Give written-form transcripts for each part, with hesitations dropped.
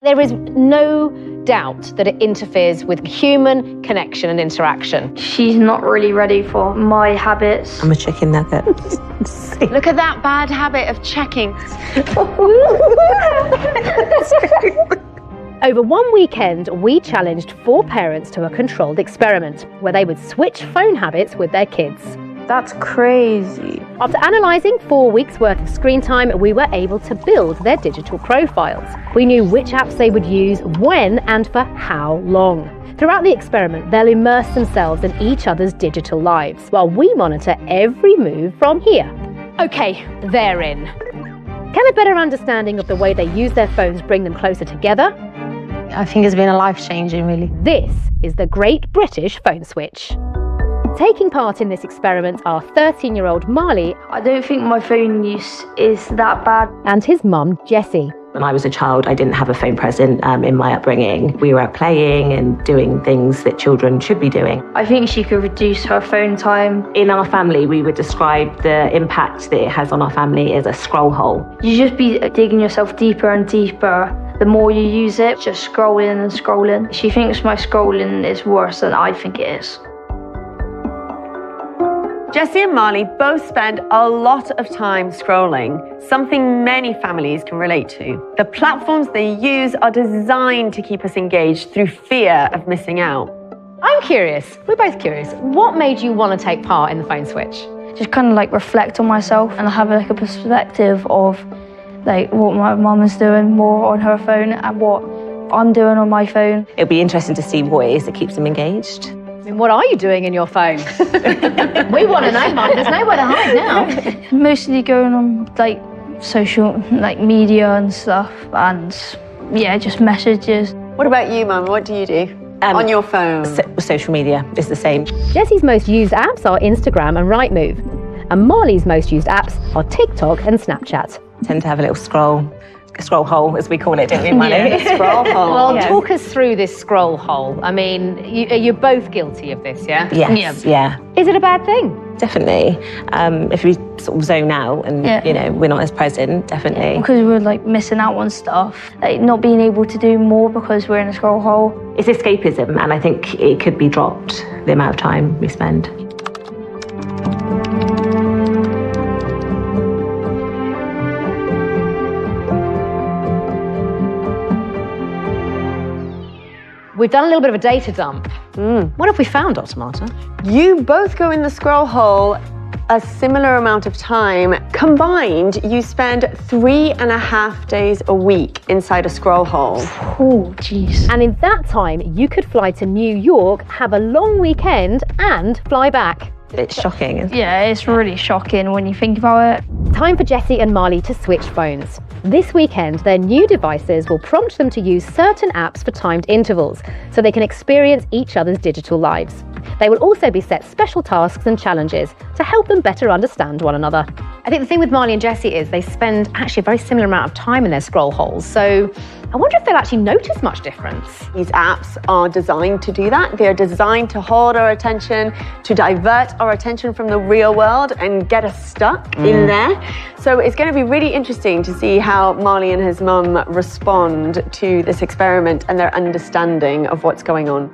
There is no doubt that it interferes with human connection and interaction. She's not really ready for my habits. I'm a chicken nugget. Look at that bad habit of checking. Over one weekend, we challenged 4 parents to a controlled experiment where they would switch phone habits with their kids. That's crazy. After analysing 4 weeks' worth of screen time, we were able to build their digital profiles. We knew which apps they would use, when, and for how long. Throughout the experiment, they'll immerse themselves in each other's digital lives, while we monitor every move from here. Okay, they're in. Can a better understanding of the way they use their phones bring them closer together? I think it's been a life-changing, really. This is the Great British Phone Switch. Taking part in this experiment are 13-year-old Marley. I don't think my phone use is that bad. And his mum, Jessie. When I was a child, I didn't have a phone present in my upbringing. We were out playing and doing things that children should be doing. I think she could reduce her phone time. In our family, we would describe the impact that it has on our family as a scroll hole. You just be digging yourself deeper and deeper. The more you use it, just scrolling and scrolling. She thinks my scrolling is worse than I think it is. Jessie and Marley both spend a lot of time scrolling, something many families can relate to. The platforms they use are designed to keep us engaged through fear of missing out. I'm curious, we're both curious, what made you want to take part in the Phone Switch? Just kind of like reflect on myself and have like a perspective of like what my mum is doing more on her phone and what I'm doing on my phone. It'll be interesting to see what it is that keeps them engaged. I mean, what are you doing in your phone? We want to know, Mum. There's nowhere to hide now. Mostly going on like social like media and stuff and yeah, just messages. What about you, Mum? What do you do on your phone? Social media is the same. Jessie's most used apps are Instagram and Rightmove. And Marley's most used apps are TikTok and Snapchat. Tend to have a little scroll hole, as we call it, don't we, Marley? Yeah, scroll hole. Well, talk us through this scroll hole. I mean, you're both guilty of this, yeah? Yes, yeah. Is it a bad thing? Definitely. If we sort of zone out and, you know, we're not as present, definitely. Because we're like missing out on stuff, like not being able to do more because we're in a scroll hole. It's escapism, and I think it could be dropped, the amount of time we spend. We've done a little bit of a data dump. What have we found, Dr. Marta? You both go in the scroll hole a similar amount of time. Combined, you spend 3.5 days a week inside a scroll hole. Oh, jeez. And in that time, you could fly to New York, have a long weekend, and fly back. It's shocking, isn't it? Yeah, it's really shocking when you think about it. Time for Jessie and Marley to switch phones. This weekend, their new devices will prompt them to use certain apps for timed intervals so they can experience each other's digital lives. They will also be set special tasks and challenges to help them better understand one another. I think the thing with Marley and Jessie is they spend actually a very similar amount of time in their scroll holes, so I wonder if they'll actually notice much difference. These apps are designed to do that. They're designed to hold our attention, to divert our attention from the real world and get us stuck in there. So it's going to be really interesting to see how Marley and his mum respond to this experiment and their understanding of what's going on.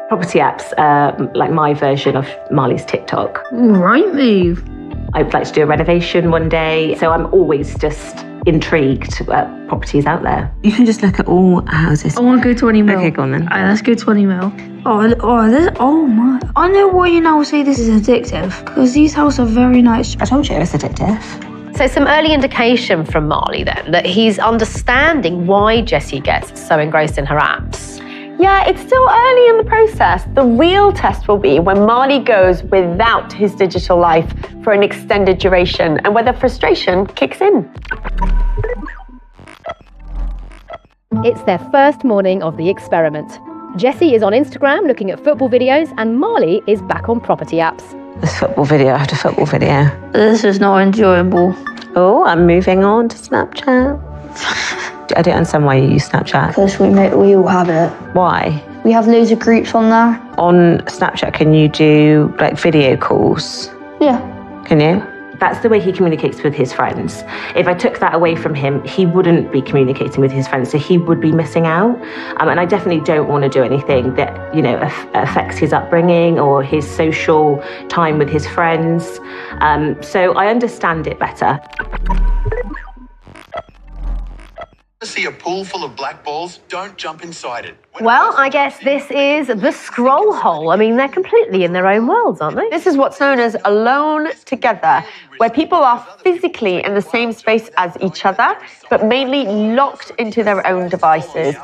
Property apps are like my version of Marley's TikTok. Rightmove. I would like to do a renovation one day, so I'm always just intrigued at properties out there. You can just look at all houses. I want to go 20 mil. Okay, go on then. Alright, let's go 20 mil. Oh my. I know why you now say this is addictive, because these houses are very nice. I told you it was addictive. So some early indication from Marley then that he's understanding why Jessie gets so engrossed in her apps. Yeah, it's still early in the process. The real test will be when Marley goes without his digital life for an extended duration and whether frustration kicks in. It's their first morning of the experiment. Jessie is on Instagram looking at football videos and Marley is back on property apps. This football video after football video. This is not enjoyable. Oh, I'm moving on to Snapchat. I don't understand why you use Snapchat. Because we all have it. Why? We have loads of groups on there. On Snapchat, can you do like video calls? Yeah. Can you? That's the way he communicates with his friends. If I took that away from him, he wouldn't be communicating with his friends, so he would be missing out. And I definitely don't want to do anything that, affects his upbringing or his social time with his friends. So I understand it better. See a pool full of black balls? Don't jump inside it. Well, I guess this is the scroll hole. I mean, they're completely in their own worlds, aren't they? This is what's known as alone together, where people are physically in the same space as each other, but mainly locked into their own devices.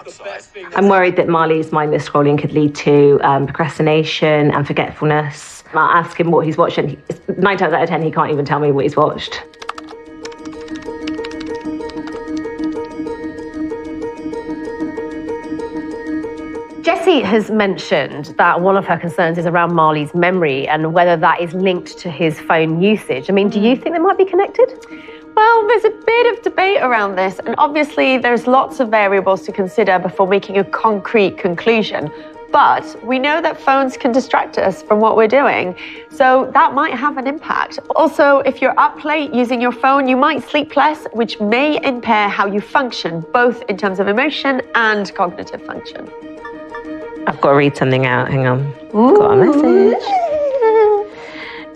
I'm worried that Marley's mindless scrolling could lead to procrastination and forgetfulness. I'll ask him what he's watched, and 9 times out of 10, he can't even tell me what he's watched. Jessie has mentioned that one of her concerns is around Marley's memory and whether that is linked to his phone usage. I mean, do you think they might be connected? Well, there's a bit of debate around this, and obviously there's lots of variables to consider before making a concrete conclusion. But we know that phones can distract us from what we're doing, so that might have an impact. Also, if you're up late using your phone, you might sleep less, which may impair how you function, both in terms of emotion and cognitive function. I've got to read something out. Hang on. Got a message.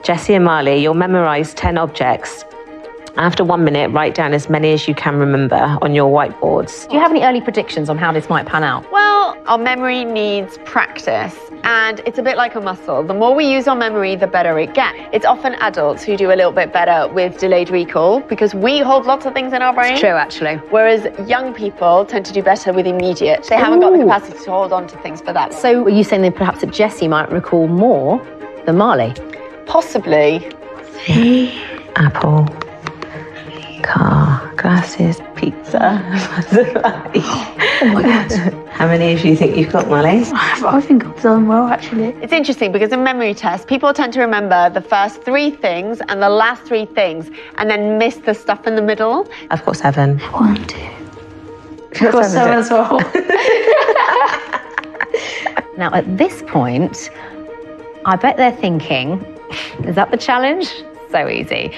Jessie and Marley, you'll memorise 10 objects. After 1 minute, write down as many as you can remember on your whiteboards. Do you have any early predictions on how this might pan out? Well, our memory needs practice, and it's a bit like a muscle. The more we use our memory, the better it gets. It's often adults who do a little bit better with delayed recall because we hold lots of things in our brain. It's true, actually. Whereas young people tend to do better with immediate. They haven't got the capacity to hold on to things for that. So are you saying that perhaps that Jessie might recall more than Marley? Possibly. Apple. Car, glasses, pizza. Oh my God. How many do you think you've got, Marley? I think I've done well, actually. It's interesting because in memory tests, people tend to remember the first 3 things and the last 3 things and then miss the stuff in the middle. I've got 7. 1, 2. I've got 7 as well. Now, at this point, I bet they're thinking, is that the challenge? So easy.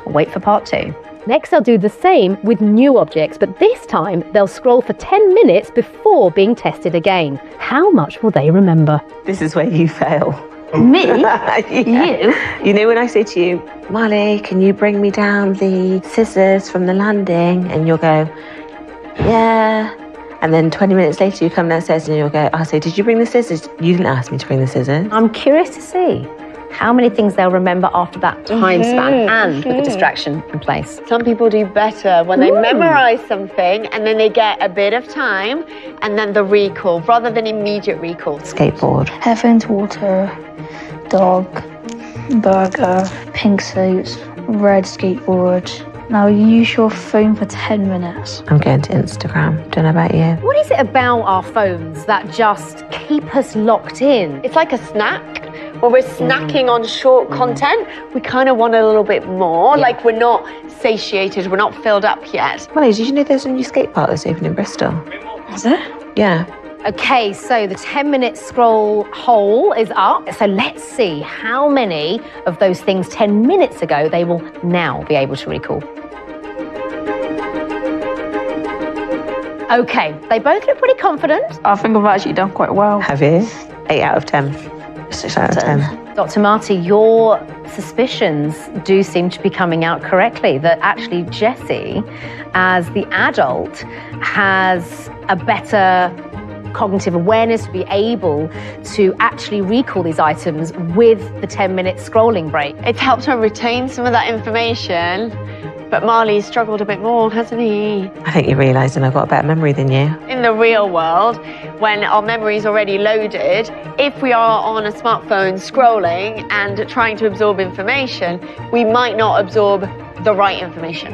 Wait for part 2. Next, they'll do the same with new objects, but this time they'll scroll for 10 minutes before being tested again. How much will they remember? This is where you fail. Me? Yeah. You know when I say to you, Marley, can you bring me down the scissors from the landing? And you'll go, yeah. And then 20 minutes later you come downstairs and you'll go, I'll say, did you bring the scissors? You didn't ask me to bring the scissors. I'm curious to see how many things they'll remember after that time span and with the distraction in place. Some people do better when they memorize something and then they get a bit of time and then the recall rather than immediate recall. Skateboard. Heavens, water, dog, burger, pink suits, red skateboard. Now use your phone for 10 minutes. I'm going to Instagram. Don't know about you. What is it about our phones that just keep us locked in? It's like a snack. When we're snacking on short content, we kind of want a little bit more. Yeah. Like we're not satiated, we're not filled up yet. Marley, did you know there's a new skate park that's open in Bristol? Is it? Yeah. Okay, so the 10-minute scroll hole is up. So let's see how many of those things 10 minutes ago they will now be able to recall. Okay, they both look pretty confident. I think I've actually done quite well. Have you? 8 out of 10. 6 out of 10. Dr. Marty, your suspicions do seem to be coming out correctly, that actually Jessie, as the adult, has a better cognitive awareness to be able to actually recall these items with the 10-minute scrolling break. It's helped her retain some of that information, but Marley's struggled a bit more, hasn't he? I think you're realising I've got a better memory than you. In the real world, when our memory is already loaded, if we are on a smartphone scrolling and trying to absorb information, we might not absorb the right information.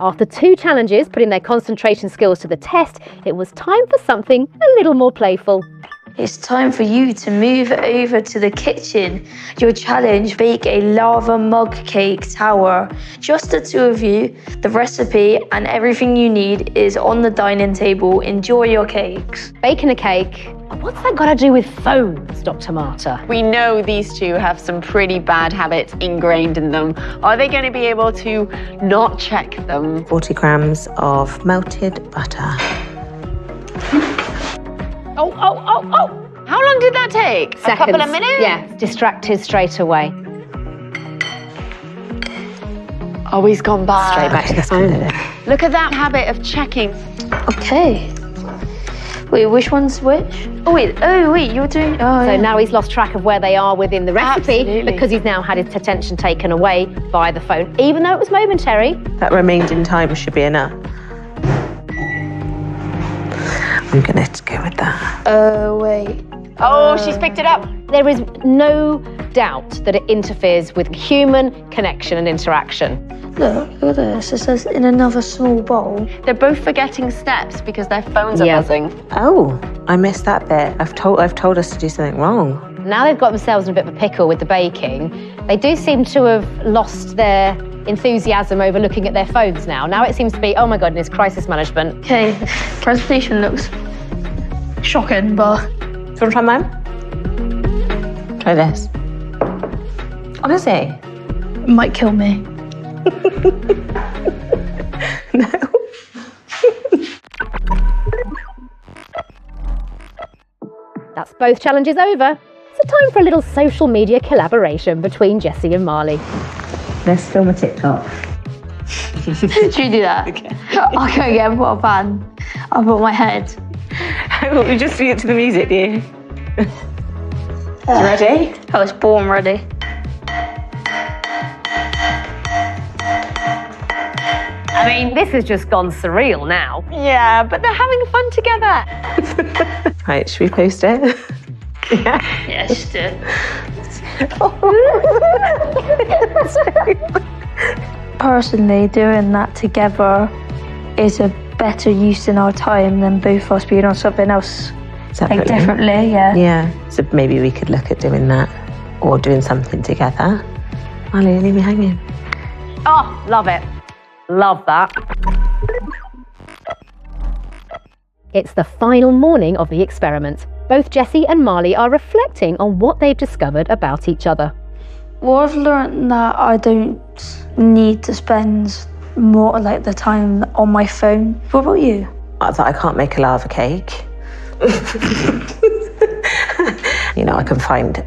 After 2 challenges putting their concentration skills to the test, it was time for something a little more playful. It's time for you to move over to the kitchen. Your challenge, bake a lava mug cake tower. Just the two of you. The recipe and everything you need is on the dining table. Enjoy your cakes. Baking a cake. What's that got to do with phones, Dr. Marta? We know these two have some pretty bad habits ingrained in them. Are they going to be able to not check them? 40 grams of melted butter. Oh. How long did that take? Seconds. A couple of minutes? Yeah, distracted straight away. Oh, he's gone back. Straight back to the phone. Look at that habit of checking. Okay. Wait, which one's which? Oh wait, you're doing... Oh, So yeah. now he's lost track of where they are within the recipe Absolutely. because he's now had his attention taken away by the phone, even though it was momentary. That remained in time should be enough. I'm gonna go with that. Oh, wait. Oh, she's picked it up. There is no doubt that it interferes with human connection and interaction. Look at this. It says in another small bowl. They're both forgetting steps because their phones are Yeah. buzzing. Oh, I missed that bit. I've told us to do something wrong. Now they've got themselves in a bit of a pickle with the baking. They do seem to have lost their enthusiasm over looking at their phones now. Now it seems to be, oh my goodness, crisis management. Okay, presentation looks shocking, but... Do you want to try mine? Try this. Honestly. It might kill me. No. That's both challenges over. So time for a little social media collaboration between Jessie and Marley. Let's film a TikTok. Should you do that? Okay. I'll go again, put a band. I'll put my head. We just do it to the music, do you? Ready? I was born ready. I mean, this has just gone surreal now. Yeah, but they're having fun together. Right, should we post it? Yes, do. Personally, doing that together is a better use in our time than both of us being on something else. Like Separately. differently, yeah. Yeah, so maybe we could look at doing that or doing something together. Molly, leave me hanging. Oh, love it. Love that. It's the final morning of the experiment. Both Jessie and Marley are reflecting on what they've discovered about each other. Well, I've learned that I don't need to spend more like the time on my phone. What about you? That I can't make a lava cake. You know, I can find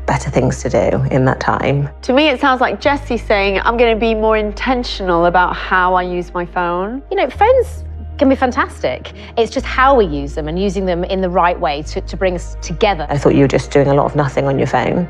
better things to do in that time. To me, it sounds like Jessie saying, I'm going to be more intentional about how I use my phone. You know, phones can be fantastic. It's just how we use them and using them in the right way to bring us together. I thought you were just doing a lot of nothing on your phone,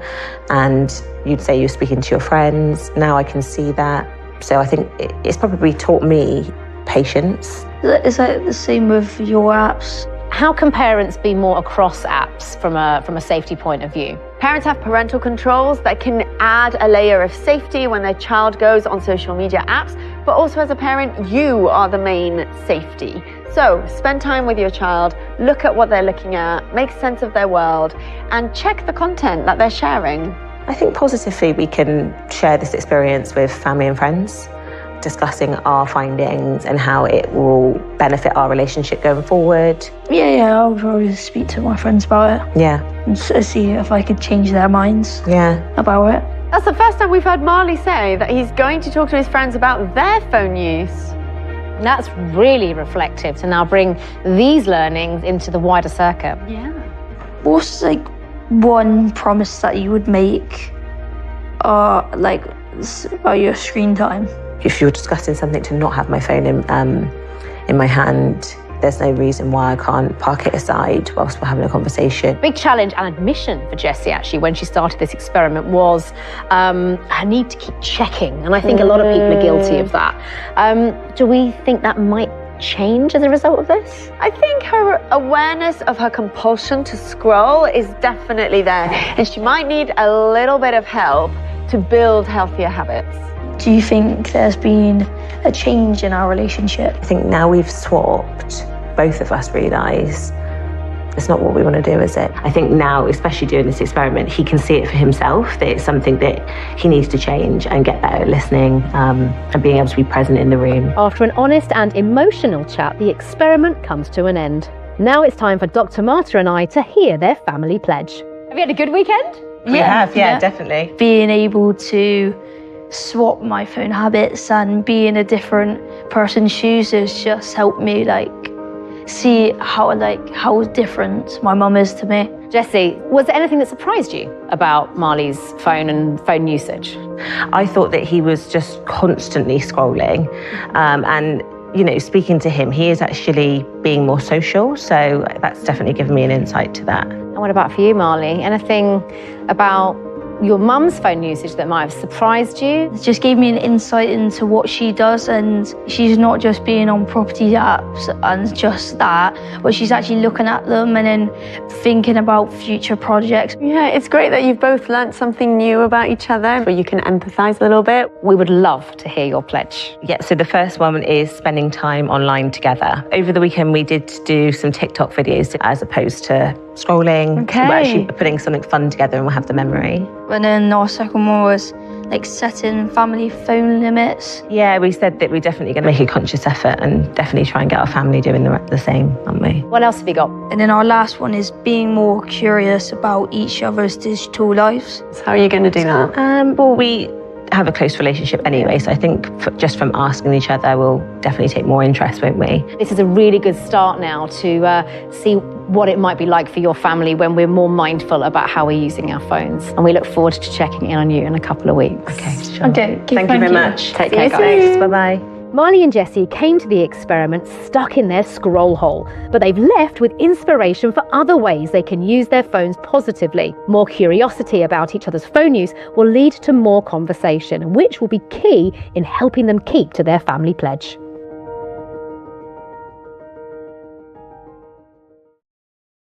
and you'd say you're speaking to your friends. Now I can see that. So I think it's probably taught me patience. Is that the same with your apps? How can parents be more across apps from a safety point of view? Parents have parental controls that can add a layer of safety when their child goes on social media apps, but also as a parent, you are the main safety. So spend time with your child, look at what they're looking at, make sense of their world, and check the content that they're sharing. I think positively we can share this experience with family and friends, discussing our findings and how it will benefit our relationship going forward. Yeah, I'll probably speak to my friends about it Yeah, and see if I could change their minds yeah. about it. That's the first time we've heard Marley say that he's going to talk to his friends about their phone use. That's really reflective to now bring these learnings into the wider circuit. Yeah. What's like one promise that you would make about your screen time? If you're discussing something, to not have my phone in my hand, there's no reason why I can't park it aside whilst we're having a conversation. Big challenge and admission for Jessie, actually, when she started this experiment was her need to keep checking. And I think a lot of people are guilty of that. Do we think that might change as a result of this? I think her awareness of her compulsion to scroll is definitely there, and she might need a little bit of help to build healthier habits. Do you think there's been a change in our relationship? I think now we've swapped, both of us realise It's not what we want to do, is it? I think now, especially doing this experiment, he can see it for himself, that it's something that he needs to change and get better at listening and being able to be present in the room. After an honest and emotional chat, the experiment comes to an end. Now it's time for Dr. Marta and I to hear their family pledge. Have you had a good weekend? We have, definitely. Being able to swap my phone habits and be in a different person's shoes has just helped me see how different my mum is to me. Jessie, was there anything that surprised you about Marley's phone and phone usage? I thought that he was just constantly scrolling, and speaking to him, he is actually being more social, so that's definitely given me an insight to that. And what about for you, Marley? Anything about your mum's phone usage that might have surprised you? It just gave me an insight into what she does, and she's not just being on property apps and just that, but she's actually looking at them and then thinking about future projects. Yeah, it's great that you've both learnt something new about each other, where you can empathise a little bit. We would love to hear your pledge. Yeah, so the first one is spending time online together. Over the weekend, we did do some TikTok videos as opposed to scrolling. Okay. We're actually putting something fun together and we'll have the memory. And then our second one was setting family phone limits. Yeah, we said that we're definitely going to make a conscious effort and definitely try and get our family doing the same, aren't we? What else have you got? And then our last one is being more curious about each other's digital lives. So how are you going to do that? Well, we have a close relationship anyway, so I think just from asking each other, we'll definitely take more interest, won't we? This is a really good start now to see what it might be like for your family when we're more mindful about how we're using our phones. And we look forward to checking in on you in a couple of weeks. Okay, sure. Okay, Thank you very much. Take care, guys. Thanks. Bye-bye. Marley and Jessie came to the experiment stuck in their scroll hole, but they've left with inspiration for other ways they can use their phones positively. More curiosity about each other's phone use will lead to more conversation, which will be key in helping them keep to their family pledge.